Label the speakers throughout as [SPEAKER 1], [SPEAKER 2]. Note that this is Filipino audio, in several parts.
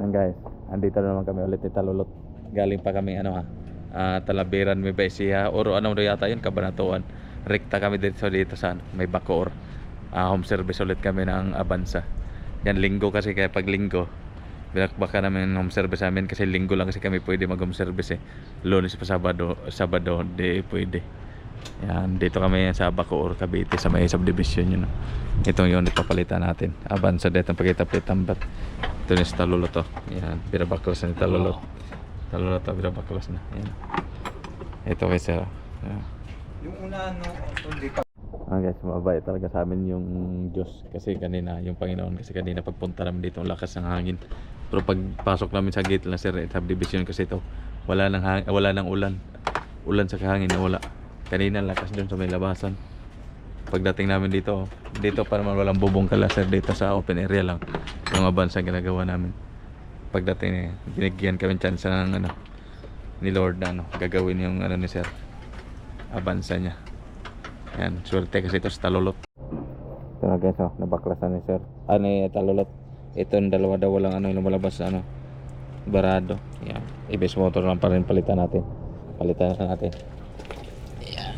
[SPEAKER 1] Yan guys, andito na naman kami ulit ni Talulot. Galing pa kami Talaberan, may Baisiya or ano na yata yun, Kabanatuan. Rekta kami dito sa may Bacoor. Home service ulit kami ng Avanza. Yan linggo kasi, kaya pag linggo baka namin home service namin kasi linggo lang kasi kami pwede mag home service Lunes pa Sabado di pwede. Yan, dito kami sa Bacoor, Cavite sa may subdivision yun. Itong unit papalitan natin. Avanza dito ang pagkita-palitan bat. Ito ni Talulot to. Yan, binabaklas na ni Talulot. Talulot to, binabaklas na. Yan. Ito kay sir. Yan.
[SPEAKER 2] Yung una hindi pa.
[SPEAKER 1] Guys, mabait talaga sa amin yung Diyos kasi kanina, yung Panginoon kasi kanina pagpunta namin dito, ang lakas ng hangin. Pero pagpasok namin sa gate lang sir, subdivision kasi ito, wala nang ulan. Ulan sa hangin na wala. Kanina lakas doon sa may labasan. Pagdating namin dito pa naman walang bubong kalaser dito sa open area lang. Yung Avanza ginagawa namin. Pagdating binigyan kami chance ng ni Lord na gagawin yung ni sir. Avanza niya. Yan, swerte kasi ito sa Talulot. Ito na guys, nabaklasan ni sir. Ni Talulot. Ito yung dalawa daw walang lumalabas barado. Yan. Ibis motor lang pa rin palitan natin. Palitan na natin. Yan.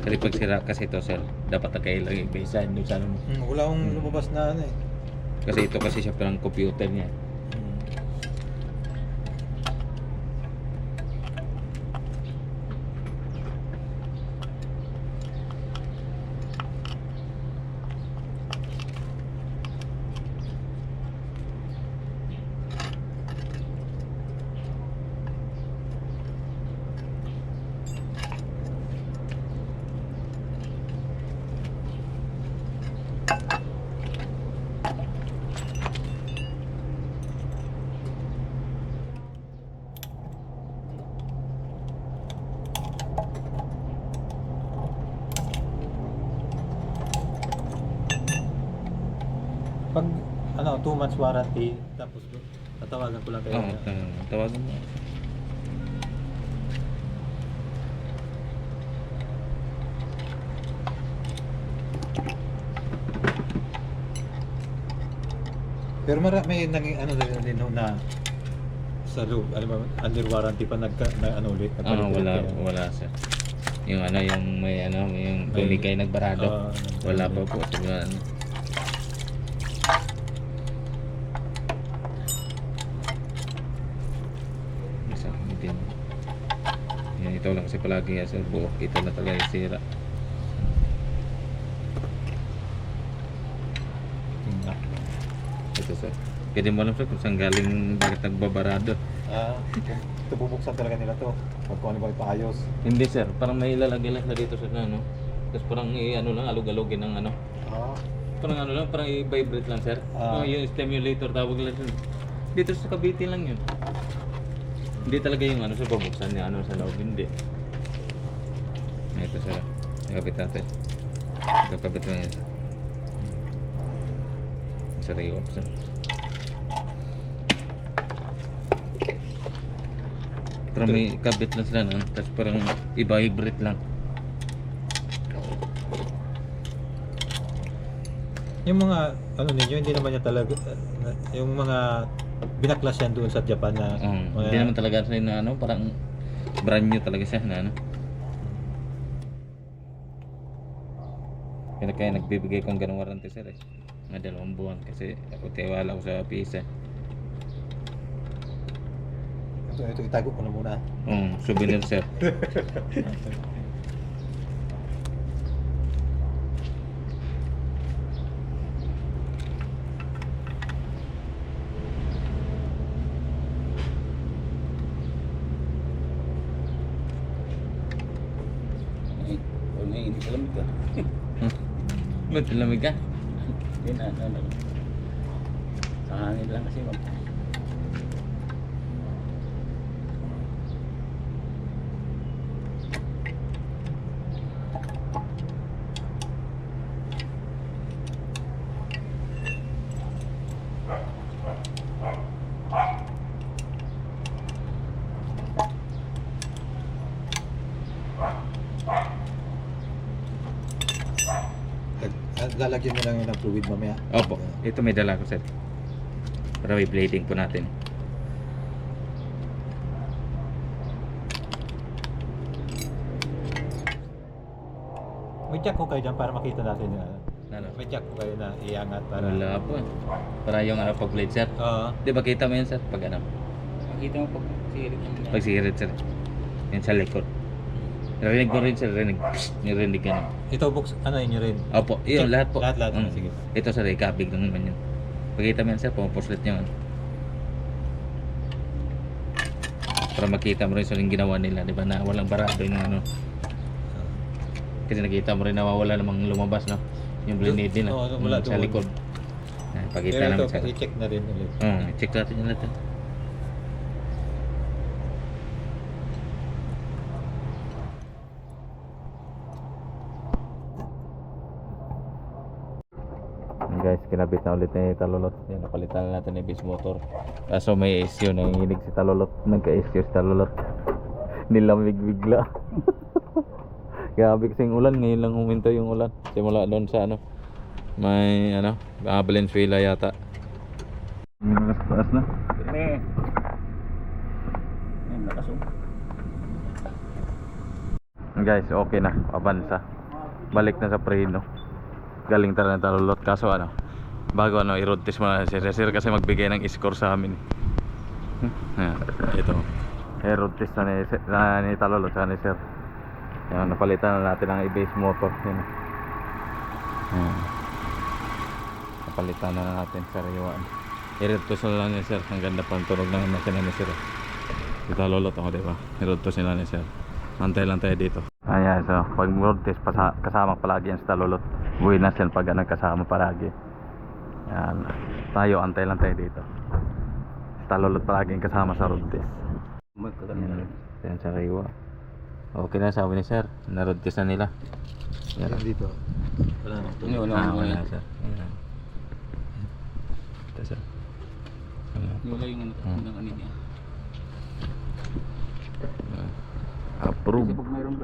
[SPEAKER 1] Kasi pag sira kasi ito sir, dapat nakailang isa doon sa
[SPEAKER 2] Wala akong lumabas na
[SPEAKER 1] Kasi ito kasi siya parang computer niya.
[SPEAKER 2] Pag 2 months warranty, tapos tatawagan ko lang kayo.
[SPEAKER 1] Tawagan mo.
[SPEAKER 2] Pero may naging din na sa loob, under warranty pa ulit.
[SPEAKER 1] Wala sir. Yung yung bumigay nagbarado. Wala pa po sa Yan, ito lang kasi palagi sa buhok. Ito na talaga yung sira. Ito sir. Pwede mo alam sir kung saan galing, bakit nagbabarado.
[SPEAKER 2] Ito bubuksan talaga nila to. Pag kung ano ba ipaayos.
[SPEAKER 1] Hindi sir, parang may ilalagay lang na dito sir Tapos parang lang, alug-alugin ng Parang lang, parang i-vibrate lang sir. Yung stimulator tawag lang sir. Dito sa Cavite lang yun. Hindi talaga yung sa bubuksan niya sa loob, hindi. Ito sir, ikapit natin. Ikapit lang yan. Sa rework sir. Pero may kabit lang sila tapos parang i-vibrate lang.
[SPEAKER 2] Yung mga ninyo, hindi naman niya talaga yung mga binaklas yan doon sa Japan na
[SPEAKER 1] hindi naman talaga sa parang brand new talaga siya kaya nagbibigay kong ganung warranty sir na 2 buwan kasi ako tiwala ko sa pisa.
[SPEAKER 2] Ito itago ko na muna.
[SPEAKER 1] Souvenir sir.
[SPEAKER 3] Hindi lamig ka.
[SPEAKER 1] Ba't lamig ka?
[SPEAKER 3] Hindi na, sa hangin lang kasi
[SPEAKER 2] lalagyan mo lang yun ng fluid mamaya.
[SPEAKER 1] Opo, ito may dala ko sir. Para may plating po natin.
[SPEAKER 2] May jack ko kayo dyan para makita natin yung ano.
[SPEAKER 1] Ano?
[SPEAKER 2] May jack ko kayo na iangat para...
[SPEAKER 1] Wala po. Para yung ano, pag-blade sir.
[SPEAKER 2] Oo.
[SPEAKER 1] Di ba kita mo yun sir? Pag ano?
[SPEAKER 3] Makita mo pag sirit.
[SPEAKER 1] Pag sigaret sir. Yan sa likod. Narinig mo rin sir, rinig. Narinig ka na.
[SPEAKER 2] Ito box, ano yun rin?
[SPEAKER 1] Opo, yun, lahat po.
[SPEAKER 2] Lahat. Sige.
[SPEAKER 1] Ito sir, ikabig lang naman yun. Pagkita mo yan sir, pumapuslit nyo. Para makita mo rin sa yung ginawa nila, di ba, na walang barado yung ano. Kasi nakita mo rin na wala namang lumabas, no? Yung blinid din,
[SPEAKER 2] Oo, wala
[SPEAKER 1] sa
[SPEAKER 2] doon.
[SPEAKER 1] likod. Ayan, pakita
[SPEAKER 2] Pero
[SPEAKER 1] namin
[SPEAKER 2] ito,
[SPEAKER 1] sir.
[SPEAKER 2] i-check na rin ulit.
[SPEAKER 1] I-check natin yung lahat. Guys, kinabit na ulit ni Talulot. Yan, napalitan na natin yung base motor. Kaso may issue, nanginginig si Talulot. Nagka-issue si Talulot. Nilamig bigla. Grabe kasing ulan. Ngayon lang huminto yung ulan. Simula doon sa ano, may ano, Valenzuela yata. Taas na.
[SPEAKER 3] Kami. Ayun, nakasong.
[SPEAKER 1] Guys, okay na. Avanza. Balik na sa Preno. Galing talaga ng Talulot. Kaso ano, bago ano, i-road test muna si Sir kasi magbigay ng score sa amin. Ayan, ito. I-road test na ni Talulot sa ni Sir. Ayan, napalitan na natin ang i-base motor. Ayan. Ayan. Napalitan na natin sa riwaan. I-road test na lang ni Sir. Ang ganda pang tunog ng makina ni Sir. Si Talulot ako, diba? I-road test nila ni Sir. Antay lang tayo dito. Ayan, so pag road test kasama palagi yan si Talulot. Buhay na siya pag kasama palagi. Ayan. Tayo, antay lang tayo dito. Si Talulot palagi yung kasama sa road test. Ayan, ayan sa riwa. Okay na, sabi ni Sir. Na-road test na nila. Ayan.
[SPEAKER 2] Dito. Wala na.
[SPEAKER 1] Wala na Sir. Ayan. Ito Sir. Ayan.
[SPEAKER 3] Wala yung ano, ng ano niya.
[SPEAKER 1] Approve.
[SPEAKER 3] Kasi pag mayroon